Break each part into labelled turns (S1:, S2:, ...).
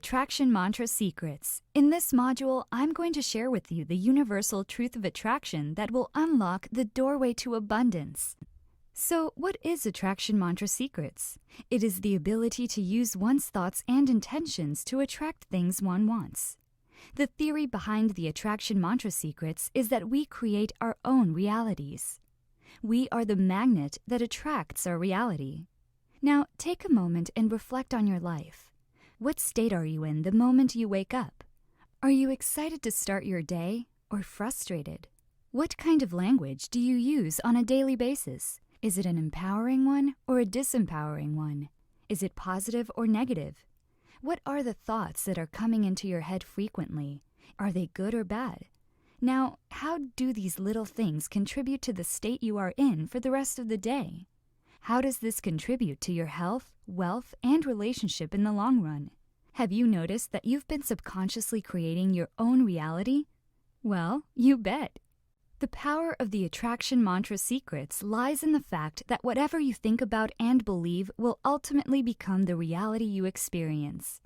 S1: Attraction Mantra Secrets. In this module, I'm going to share with you the universal truth of attraction that will unlock the doorway to abundance. So, what is Attraction Mantra Secrets? It is the ability to use one's thoughts and intentions to attract things one wants. The theory behind the Attraction Mantra Secrets is that we create our own realities. We are the magnet that attracts our reality. Now, take a moment and reflect on your life. What state are you in the moment you wake up? Are you excited to start your day or frustrated? What kind of language do you use on a daily basis? Is it an empowering one or a disempowering one? Is it positive or negative? What are the thoughts that are coming into your head frequently? Are they good or bad? Now, how do these little things contribute to the state you are in for the rest of the day? How does this contribute to your health, wealth, and relationship in the long run? Have you noticed that you've been subconsciously creating your own reality? Well, you bet. The power of the Attraction Mantra Secrets lies in the fact that whatever you think about and believe will ultimately become the reality you experience.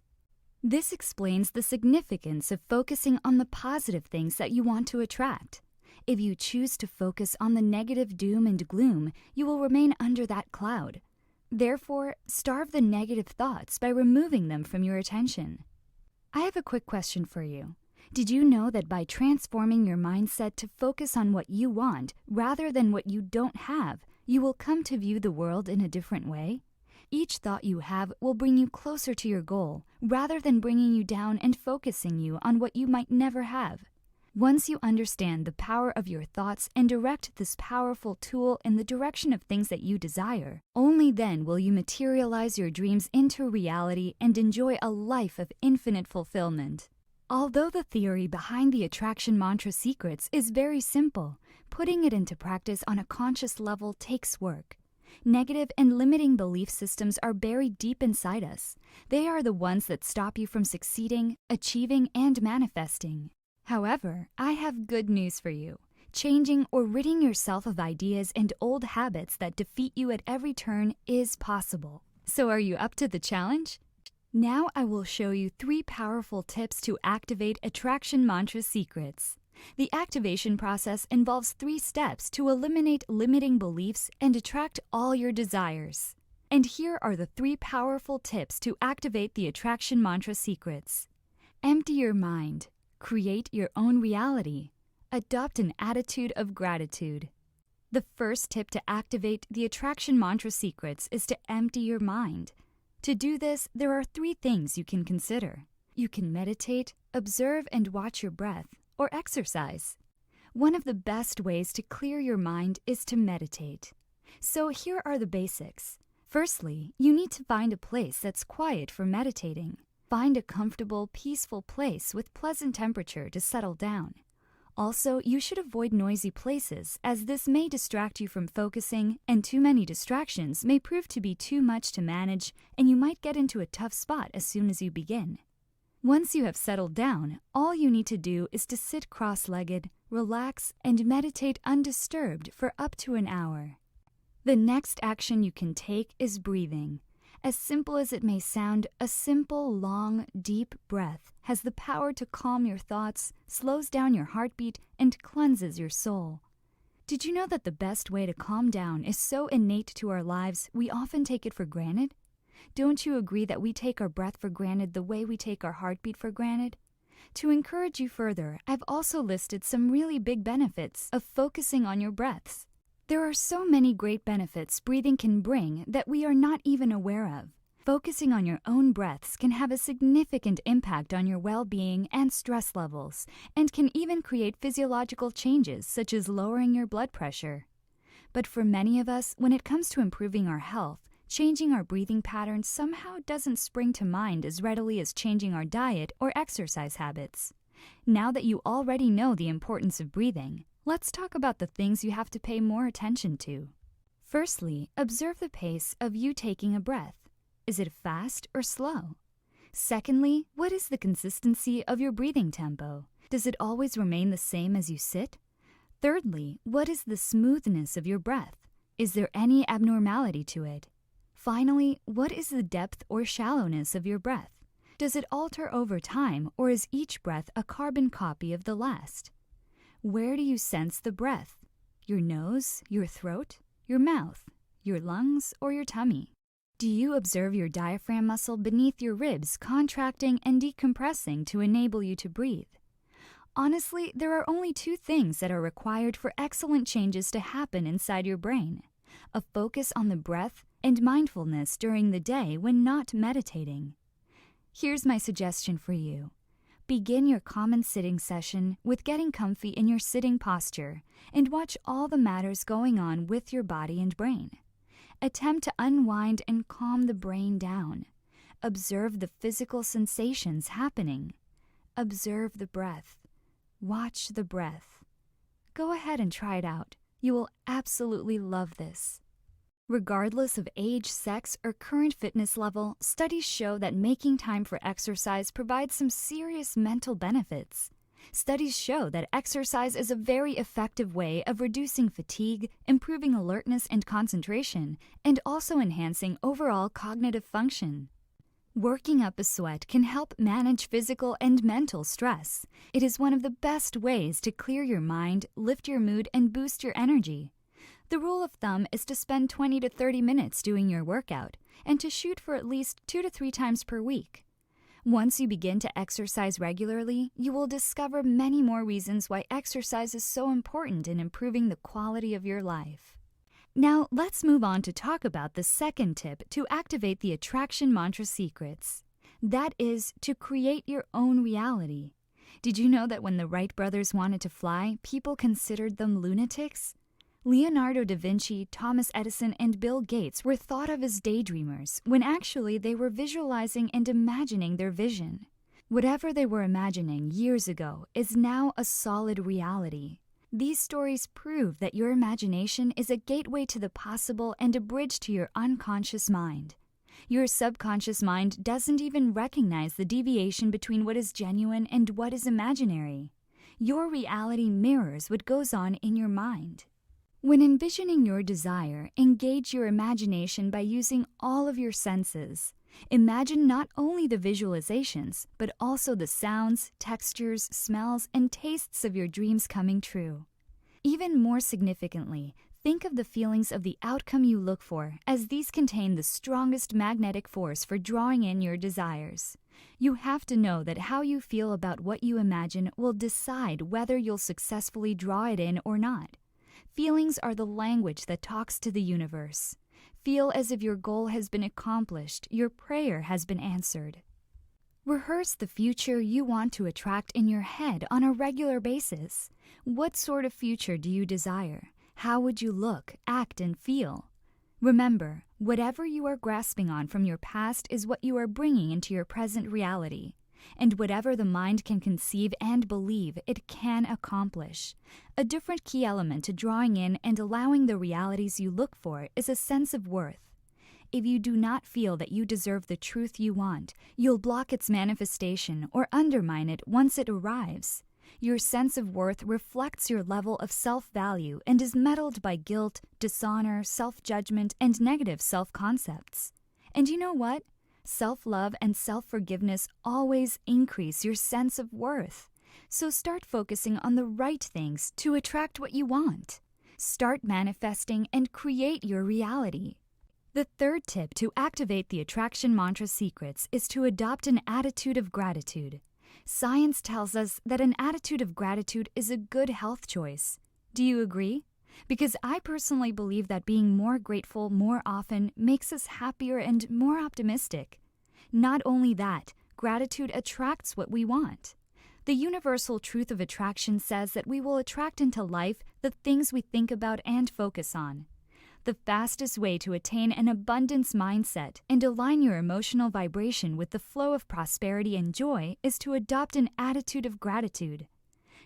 S1: This explains the significance of focusing on the positive things that you want to attract. If you choose to focus on the negative doom and gloom, you will remain under that cloud. Therefore, starve the negative thoughts by removing them from your attention. I have a quick question for you. Did you know that by transforming your mindset to focus on what you want rather than what you don't have, you will come to view the world in a different way? Each thought you have will bring you closer to your goal rather than bringing you down and focusing you on what you might never have. Once you understand the power of your thoughts and direct this powerful tool in the direction of things that you desire, only then will you materialize your dreams into reality and enjoy a life of infinite fulfillment. Although the theory behind the Attraction Mantra Secrets is very simple, putting it into practice on a conscious level takes work. Negative and limiting belief systems are buried deep inside us. They are the ones that stop you from succeeding, achieving, and manifesting. However, I have good news for you. Changing or ridding yourself of ideas and old habits that defeat you at every turn is possible. So are you up to the challenge? Now I will show you 3 powerful tips to activate Attraction Mantra Secrets. The activation process involves 3 steps to eliminate limiting beliefs and attract all your desires. And here are the 3 powerful tips to activate the Attraction Mantra Secrets. Empty your mind. Create your own reality. Adopt an attitude of gratitude. The first tip to activate the Attraction Mantra Secrets is to empty your mind. To do this, there are 3 things you can consider. You can meditate, observe and watch your breath, or exercise. One of the best ways to clear your mind is to meditate. So here are the basics. Firstly, you need to find a place that's quiet for meditating. Find a comfortable, peaceful place with pleasant temperature to settle down. Also, you should avoid noisy places, as this may distract you from focusing, and too many distractions may prove to be too much to manage, and you might get into a tough spot as soon as you begin. Once you have settled down, all you need to do is to sit cross-legged, relax, and meditate undisturbed for up to an hour. The next action you can take is breathing. As simple as it may sound, a simple, long, deep breath has the power to calm your thoughts, slows down your heartbeat, and cleanses your soul. Did you know that the best way to calm down is so innate to our lives we often take it for granted? Don't you agree that we take our breath for granted the way we take our heartbeat for granted? To encourage you further, I've also listed some really big benefits of focusing on your breaths. There are so many great benefits breathing can bring that we are not even aware of. Focusing on your own breaths can have a significant impact on your well-being and stress levels, and can even create physiological changes such as lowering your blood pressure. But for many of us, when it comes to improving our health, changing our breathing patterns somehow doesn't spring to mind as readily as changing our diet or exercise habits. Now that you already know the importance of breathing, let's talk about the things you have to pay more attention to. Firstly, observe the pace of you taking a breath. Is it fast or slow? Secondly, what is the consistency of your breathing tempo? Does it always remain the same as you sit? Thirdly, what is the smoothness of your breath? Is there any abnormality to it? Finally, what is the depth or shallowness of your breath? Does it alter over time, or is each breath a carbon copy of the last? Where do you sense the breath? Your nose, your throat, your mouth, your lungs, or your tummy? Do you observe your diaphragm muscle beneath your ribs contracting and decompressing to enable you to breathe? Honestly, there are only two things that are required for excellent changes to happen inside your brain: a focus on the breath and mindfulness during the day when not meditating. Here's my suggestion for you. Begin your common sitting session with getting comfy in your sitting posture and watch all the matters going on with your body and brain. Attempt to unwind and calm the brain down. Observe the physical sensations happening. Observe the breath. Watch the breath. Go ahead and try it out. You will absolutely love this. Regardless of age, sex, or current fitness level, studies show that making time for exercise provides some serious mental benefits. Studies show that exercise is a very effective way of reducing fatigue, improving alertness and concentration, and also enhancing overall cognitive function. Working up a sweat can help manage physical and mental stress. It is one of the best ways to clear your mind, lift your mood, and boost your energy. The rule of thumb is to spend 20 to 30 minutes doing your workout and to shoot for at least 2 to 3 times per week. Once you begin to exercise regularly, you will discover many more reasons why exercise is so important in improving the quality of your life. Now, let's move on to talk about the second tip to activate the attraction mantra secrets. That is to create your own reality. Did you know that when the Wright brothers wanted to fly, people considered them lunatics? Leonardo da Vinci, Thomas Edison, and Bill Gates were thought of as daydreamers, when actually they were visualizing and imagining their vision. Whatever they were imagining years ago is now a solid reality. These stories prove that your imagination is a gateway to the possible and a bridge to your unconscious mind. Your subconscious mind doesn't even recognize the deviation between what is genuine and what is imaginary. Your reality mirrors what goes on in your mind. When envisioning your desire, engage your imagination by using all of your senses. Imagine not only the visualizations, but also the sounds, textures, smells, and tastes of your dreams coming true. Even more significantly, think of the feelings of the outcome you look for, as these contain the strongest magnetic force for drawing in your desires. You have to know that how you feel about what you imagine will decide whether you'll successfully draw it in or not. Feelings are the language that talks to the universe. Feel as if your goal has been accomplished, your prayer has been answered. Rehearse the future you want to attract in your head on a regular basis. What sort of future do you desire? How would you look, act, and feel? Remember, whatever you are grasping on from your past is what you are bringing into your present reality. And whatever the mind can conceive and believe, it can accomplish. A different key element to drawing in and allowing the realities you look for is a sense of worth. If you do not feel that you deserve the truth you want, you'll block its manifestation or undermine it once it arrives. Your sense of worth reflects your level of self-value and is muddled by guilt, dishonor, self-judgment, and negative self-concepts. And you know what? Self-love and self-forgiveness always increase your sense of worth. So start focusing on the right things to attract what you want. Start manifesting and create your reality. The third tip to activate the attraction mantra secrets is to adopt an attitude of gratitude. Science tells us that an attitude of gratitude is a good health choice. Do you agree? Because I personally believe that being more grateful more often makes us happier and more optimistic. Not only that, gratitude attracts what we want. The universal truth of attraction says that we will attract into life the things we think about and focus on. The fastest way to attain an abundance mindset and align your emotional vibration with the flow of prosperity and joy is to adopt an attitude of gratitude.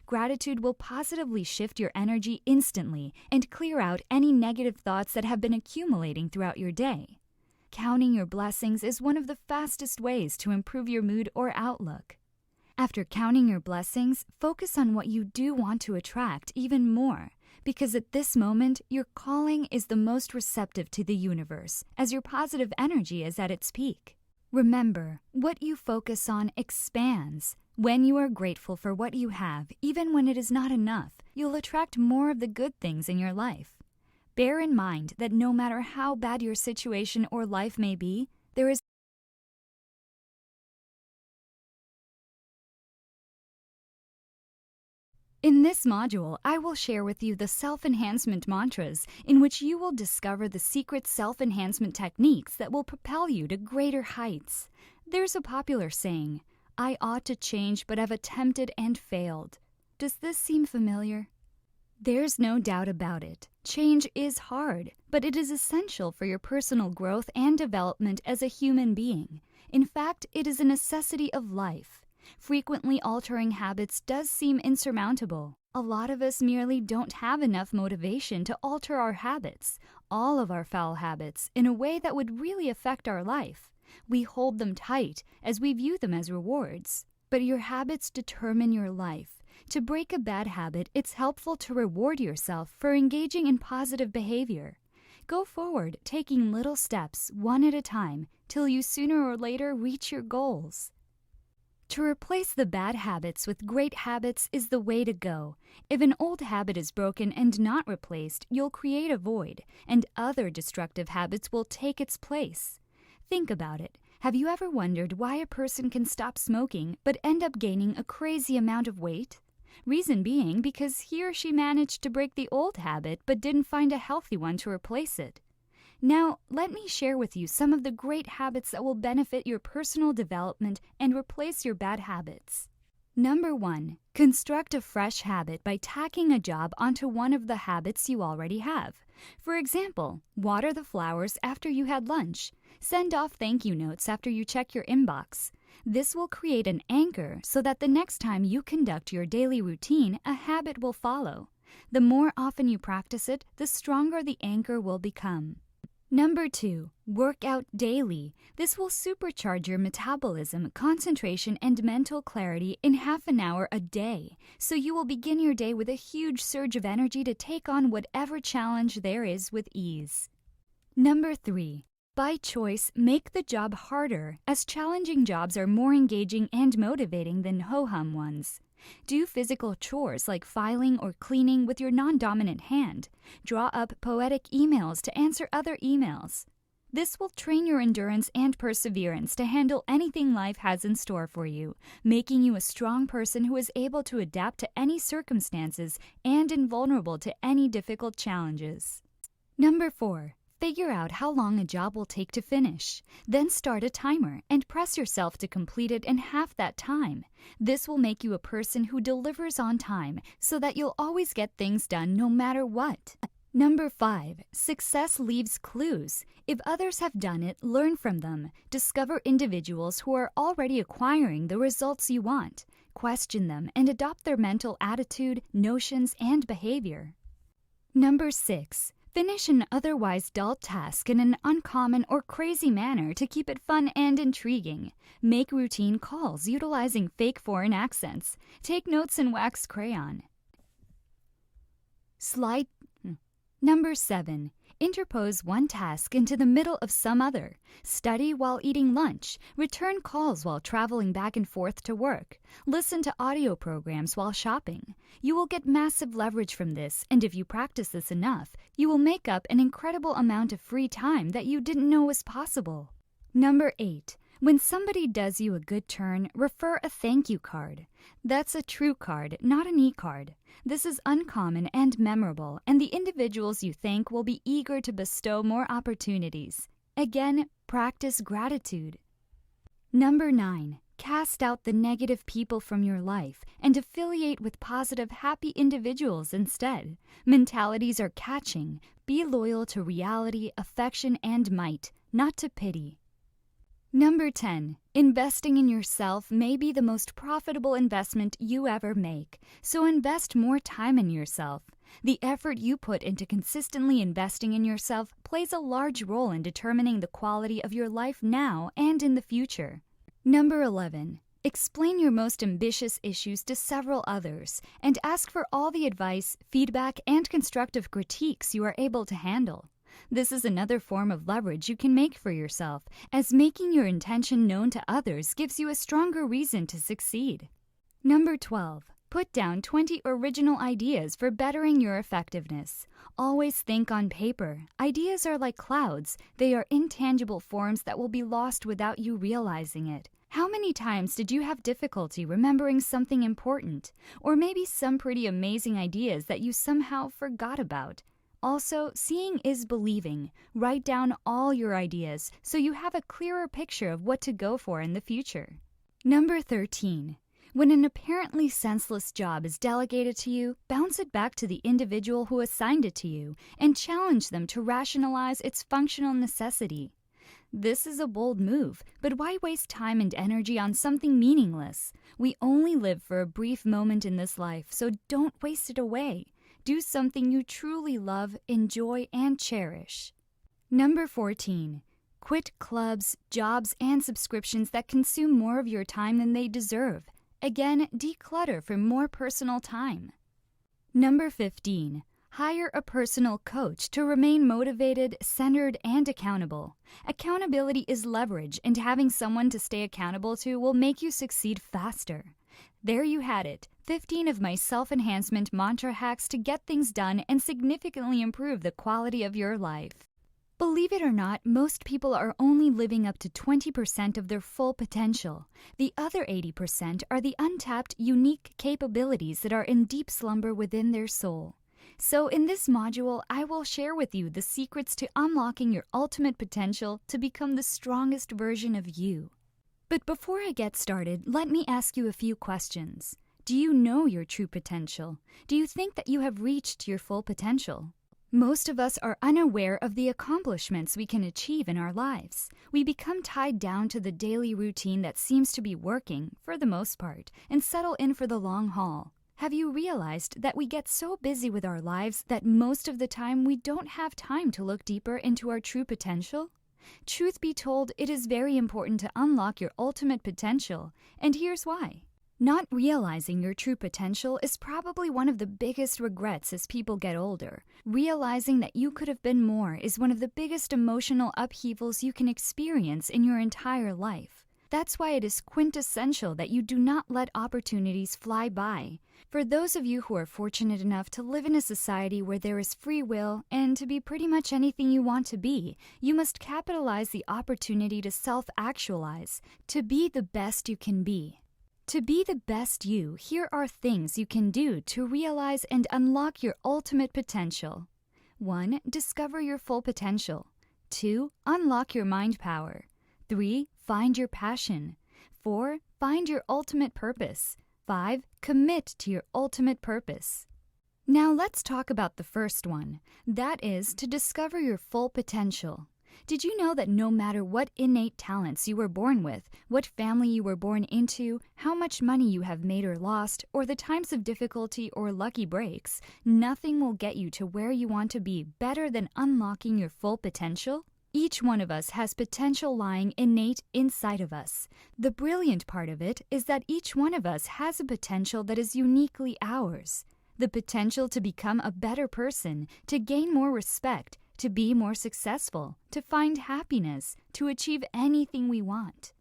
S1: Gratitude will positively shift your energy instantly and clear out any negative thoughts that have been accumulating throughout your day. Counting your blessings is one of the fastest ways to improve your mood or outlook. After counting your blessings, focus on what you do want to attract even more, because at this moment, your calling is the most receptive to the universe, as your positive energy is at its peak. Remember, what you focus on expands. When you are grateful for what you have, even when it is not enough, you'll attract more of the good things in your life. Bear in mind that no matter how bad your situation or life may be, there is In this module, I will share with you the self-enhancement mantras in which you will discover the secret self-enhancement techniques that will propel you to greater heights. There's a popular saying, "I ought to change but have attempted and failed." Does this seem familiar? There's no doubt about it. Change is hard, but it is essential for your personal growth and development as a human being. In fact, it is a necessity of life. Frequently altering habits does seem insurmountable. A lot of us merely don't have enough motivation to alter our habits, all of our foul habits, in a way that would really affect our life. We hold them tight as we view them as rewards. But your habits determine your life. To break a bad habit, it's helpful to reward yourself for engaging in positive behavior. Go forward, taking little steps, one at a time, till you sooner or later reach your goals. To replace the bad habits with great habits is the way to go. If an old habit is broken and not replaced, you'll create a void, and other destructive habits will take its place. Think about it. Have you ever wondered why a person can stop smoking but end up gaining a crazy amount of weight? Reason being because he or she managed to break the old habit but didn't find a healthy one to replace it. Now, let me share with you some of the great habits that will benefit your personal development and replace your bad habits. Number 1. Construct a fresh habit by tacking a job onto one of the habits you already have. For example, water the flowers after you had lunch. Send off thank you notes after you check your inbox. This will create an anchor so that the next time you conduct your daily routine, a habit will follow. The more often you practice it, the stronger the anchor will become. Number 2. Work out daily. This will supercharge your metabolism, concentration, and mental clarity in half an hour a day, so you will begin your day with a huge surge of energy to take on whatever challenge there is with ease. Number 3. By choice, make the job harder, as challenging jobs are more engaging and motivating than ho-hum ones. Do physical chores like filing or cleaning with your non-dominant hand. Draw up poetic emails to answer other emails. This will train your endurance and perseverance to handle anything life has in store for you, making you a strong person who is able to adapt to any circumstances and invulnerable to any difficult challenges. Number 4. Figure out how long a job will take to finish. Then start a timer and press yourself to complete it in half that time. This will make you a person who delivers on time so that you'll always get things done no matter what. Number 5. Success leaves clues. If others have done it, learn from them. Discover individuals who are already acquiring the results you want. Question them and adopt their mental attitude, notions, and behavior. Number 6. Finish an otherwise dull task in an uncommon or crazy manner to keep it fun and intriguing. Make routine calls utilizing fake foreign accents. Take notes in wax crayon. Number 7. Interpose one task into the middle of some other. Study while eating lunch. Return calls while traveling back and forth to work. Listen to audio programs while shopping. You will get massive leverage from this, and if you practice this enough, you will make up an incredible amount of free time that you didn't know was possible. Number 8. When somebody does you a good turn, refer a thank you card. That's a true card, not an e-card. This is uncommon and memorable, and the individuals you thank will be eager to bestow more opportunities. Again, practice gratitude. Number 9. Cast out the negative people from your life and affiliate with positive, happy individuals instead. Mentalities are catching. Be loyal to reality, affection, and might, not to pity. Number 10. Investing in yourself may be the most profitable investment you ever make, so invest more time in yourself. The effort you put into consistently investing in yourself plays a large role in determining the quality of your life now and in the future. Number 11. Explain your most ambitious issues to several others and ask for all the advice, feedback, and constructive critiques you are able to handle. This is another form of leverage you can make for yourself, as making your intention known to others gives you a stronger reason to succeed. Number 12. Put down 20 original ideas for bettering your effectiveness. Always think on paper. Ideas are like clouds. They are intangible forms that will be lost without you realizing it. How many times did you have difficulty remembering something important? Or maybe some pretty amazing ideas that you somehow forgot about? Also, seeing is believing. Write down all your ideas so you have a clearer picture of what to go for in the future. Number 13. When an apparently senseless job is delegated to you, bounce it back to the individual who assigned it to you and challenge them to rationalize its functional necessity. This is a bold move, but why waste time and energy on something meaningless? We only live for a brief moment in this life, so don't waste it away. Do something you truly love, enjoy, and cherish. Number 14. Quit clubs, jobs, and subscriptions that consume more of your time than they deserve. Again, declutter for more personal time. Number 15. Hire a personal coach to remain motivated, centered, and accountable. Accountability is leverage, and having someone to stay accountable to will make you succeed faster. There you had it, 15 of my self-enhancement mantra hacks to get things done and significantly improve the quality of your life. Believe it or not, most people are only living up to 20% of their full potential. The other 80% are the untapped, unique capabilities that are in deep slumber within their soul. So in this module, I will share with you the secrets to unlocking your ultimate potential to become the strongest version of you. But before I get started, let me ask you a few questions. Do you know your true potential? Do you think that you have reached your full potential? Most of us are unaware of the accomplishments we can achieve in our lives. We become tied down to the daily routine that seems to be working, for the most part, and settle in for the long haul. Have you realized that we get so busy with our lives that most of the time we don't have time to look deeper into our true potential? Truth be told, it is very important to unlock your ultimate potential, and here's why. Not realizing your true potential is probably one of the biggest regrets as people get older. Realizing that you could have been more is one of the biggest emotional upheavals you can experience in your entire life. That's why it is quintessential that you do not let opportunities fly by. For those of you who are fortunate enough to live in a society where there is free will and to be pretty much anything you want to be, you must capitalize the opportunity to self-actualize, to be the best you can be. To be the best you, here are things you can do to realize and unlock your ultimate potential. 1. Discover your full potential. 2. Unlock your mind power. 3. Find your passion. 4. Find your ultimate purpose. 5. Commit to your ultimate purpose. Now let's talk about the first one. That is to discover your full potential. Did you know that no matter what innate talents you were born with, what family you were born into, how much money you have made or lost, or the times of difficulty or lucky breaks, nothing will get you to where you want to be better than unlocking your full potential? Each one of us has potential lying innate inside of us. The brilliant part of it is that each one of us has a potential that is uniquely ours. The potential to become a better person, to gain more respect, to be more successful, to find happiness, to achieve anything we want.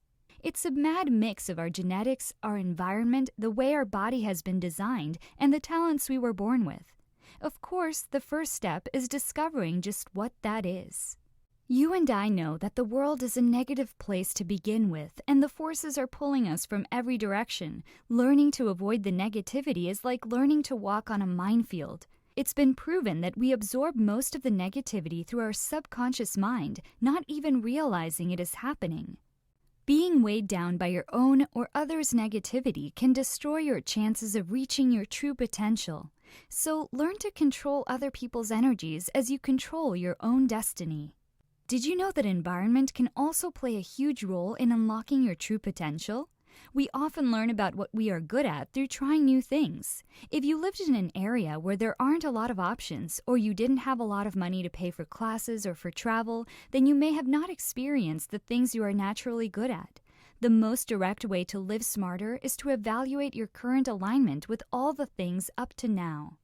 S1: It's a mad mix of our genetics, our environment, the way our body has been designed, and the talents we were born with. Of course, the first step is discovering just what that is. You and I know that the world is a negative place to begin with, and the forces are pulling us from every direction. Learning to avoid the negativity is like learning to walk on a minefield. It's been proven that we absorb most of the negativity through our subconscious mind, not even realizing it is happening. Being weighed down by your own or others' negativity can destroy your chances of reaching your true potential. So learn to control other people's energies as you control your own destiny. Did you know that environment can also play a huge role in unlocking your true potential? We often learn about what we are good at through trying new things. If you lived in an area where there aren't a lot of options, or you didn't have a lot of money to pay for classes or for travel, then you may have not experienced the things you are naturally good at. The most direct way to live smarter is to evaluate your current alignment with all the things up to now.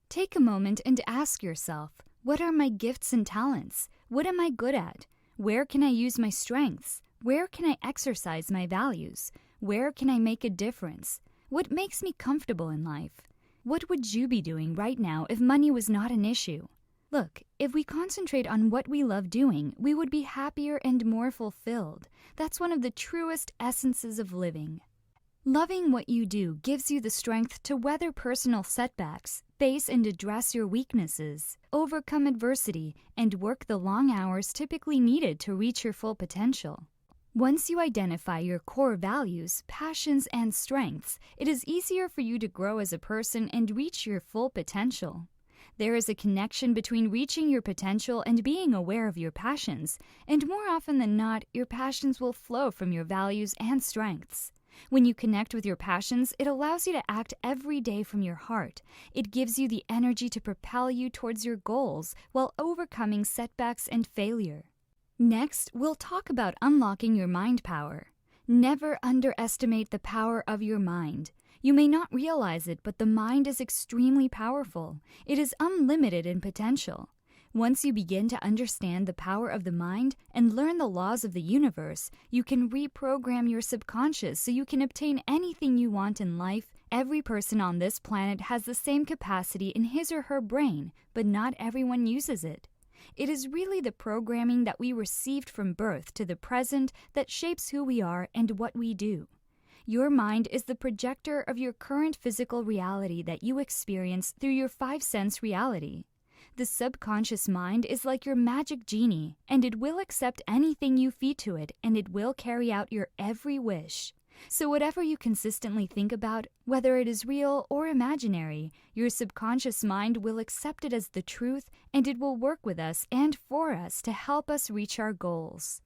S1: Take a moment and ask yourself, What are my gifts and talents? What am I good at? Where can I use my strengths? Where can I exercise my values? Where can I make a difference? What makes me comfortable in life? What would you be doing right now if money was not an issue? Look, if we concentrate on what we love doing, we would be happier and more fulfilled. That's one of the truest essences of living. Loving what you do gives you the strength to weather personal setbacks, face and address your weaknesses, overcome adversity, and work the long hours typically needed to reach your full potential. Once you identify your core values, passions, and strengths, it is easier for you to grow as a person and reach your full potential. There is a connection between reaching your potential and being aware of your passions, and more often than not, your passions will flow from your values and strengths. When you connect with your passions, it allows you to act every day from your heart. It gives you the energy to propel you towards your goals while overcoming setbacks and failure. Next, we'll talk about unlocking your mind power. Never underestimate the power of your mind. You may not realize it, but the mind is extremely powerful. It is unlimited in potential. Once you begin to understand the power of the mind and learn the laws of the universe, you can reprogram your subconscious so you can obtain anything you want in life. Every person on this planet has the same capacity in his or her brain, but not everyone uses it. It is really the programming that we received from birth to the present that shapes who we are and what we do. Your mind is the projector of your current physical reality that you experience through your five-sense reality. The subconscious mind is like your magic genie, and it will accept anything you feed to it, and it will carry out your every wish. So whatever you consistently think about, whether it is real or imaginary, your subconscious mind will accept it as the truth, and it will work with us and for us to help us reach our goals.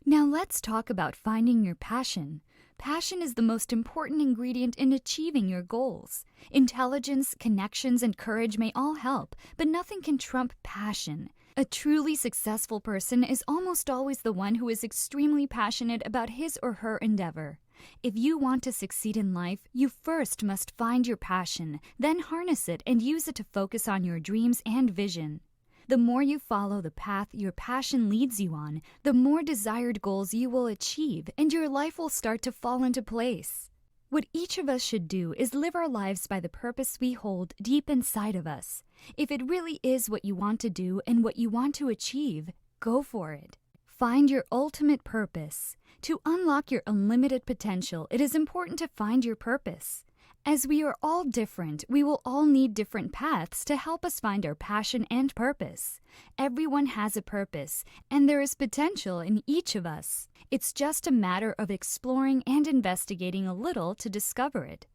S1: Now let's talk about finding your passion. Passion is the most important ingredient in achieving your goals. Intelligence, connections, and courage may all help, but nothing can trump passion. A truly successful person is almost always the one who is extremely passionate about his or her endeavor. If you want to succeed in life, you first must find your passion, then harness it and use it to focus on your dreams and vision. The more you follow the path your passion leads you on, the more desired goals you will achieve, and your life will start to fall into place. What each of us should do is live our lives by the purpose we hold deep inside of us. If it really is what you want to do and what you want to achieve, go for it. Find your ultimate purpose. To unlock your unlimited potential, it is important to find your purpose. As we are all different, we will all need different paths to help us find our passion and purpose. Everyone has a purpose, and there is potential in each of us. It's just a matter of exploring and investigating a little to discover it.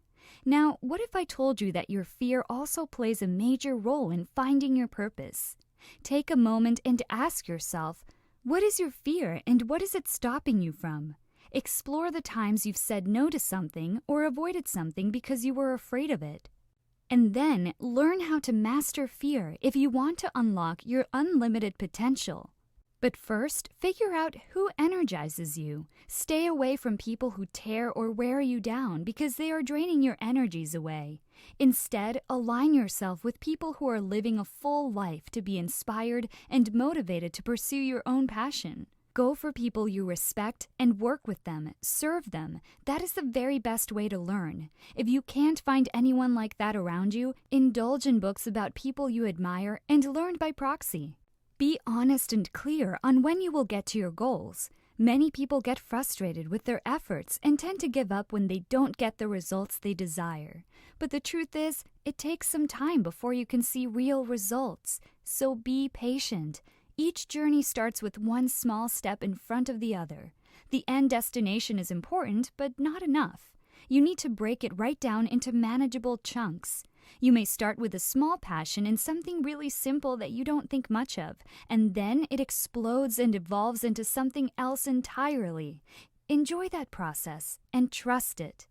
S1: Now, what if I told you that your fear also plays a major role in finding your purpose? Take a moment and ask yourself, what is your fear and what is it stopping you from? Explore the times you've said no to something or avoided something because you were afraid of it. And then learn how to master fear if you want to unlock your unlimited potential. But first, figure out who energizes you. Stay away from people who tear or wear you down because they are draining your energies away. Instead, align yourself with people who are living a full life to be inspired and motivated to pursue your own passion. Go for people you respect and work with them, serve them. That is the very best way to learn. If you can't find anyone like that around you, indulge in books about people you admire and learn by proxy. Be honest and clear on when you will get to your goals. Many people get frustrated with their efforts and tend to give up when they don't get the results they desire. But the truth is, it takes some time before you can see real results. So be patient. Each journey starts with one small step in front of the other. The end destination is important, but not enough. You need to break it right down into manageable chunks. You may start with a small passion in something really simple that you don't think much of, and then it explodes and evolves into something else entirely. Enjoy that process and trust it.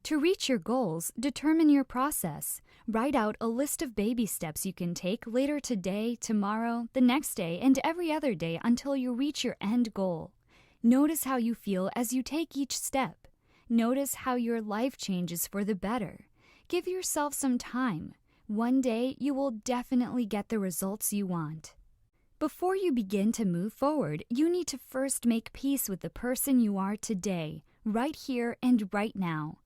S1: To reach your goals, determine your process. Write out a list of baby steps you can take later today, tomorrow, the next day, and every other day until you reach your end goal. Notice how you feel as you take each step. Notice how your life changes for the better. Give yourself some time. One day, you will definitely get the results you want. Before you begin to move forward, you need to first make peace with the person you are today, right here and right now.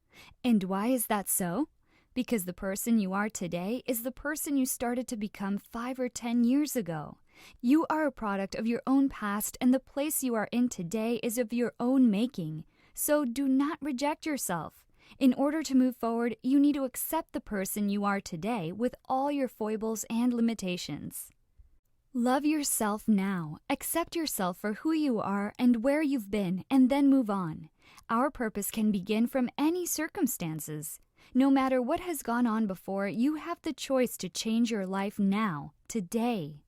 S1: And why is that so? Because the person you are today is the person you started to become 5 or 10 years ago. You are a product of your own past, and the place you are in today is of your own making. So do not reject yourself. In order to move forward, you need to accept the person you are today with all your foibles and limitations. Love yourself now. Accept yourself for who you are and where you've been, and then move on. Our purpose can begin from any circumstances. No matter what has gone on before, you have the choice to change your life now, today.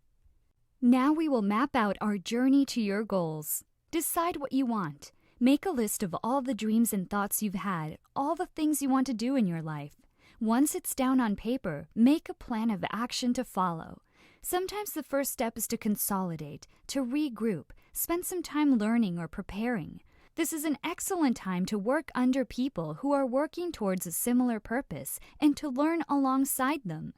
S1: Now we will map out our journey to your goals. Decide what you want. Make a list of all the dreams and thoughts you've had, all the things you want to do in your life. Once it's down on paper, make a plan of action to follow. Sometimes the first step is to consolidate, to regroup, spend some time learning or preparing. This is an excellent time to work under people who are working towards a similar purpose and to learn alongside them.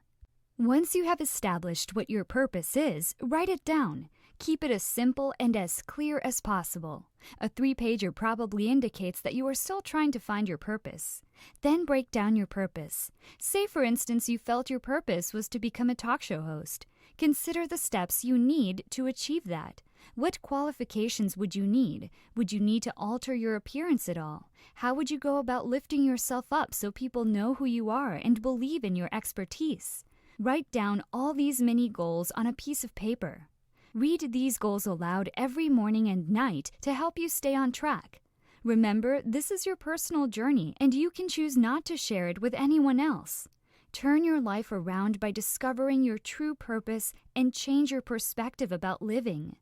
S1: Once you have established what your purpose is, write it down. Keep it as simple and as clear as possible. A 3-pager probably indicates that you are still trying to find your purpose. Then break down your purpose. Say, for instance, you felt your purpose was to become a talk show host. Consider the steps you need to achieve that. What qualifications would you need? Would you need to alter your appearance at all? How would you go about lifting yourself up so people know who you are and believe in your expertise? Write down all these mini goals on a piece of paper. Read these goals aloud every morning and night to help you stay on track. Remember, this is your personal journey, and you can choose not to share it with anyone else. Turn your life around by discovering your true purpose and change your perspective about living.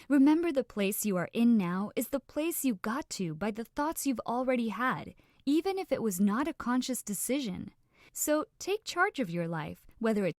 S1: Remember, the place you are in now is the place you got to by the thoughts you've already had, even if it was not a conscious decision. So take charge of your life, whether it's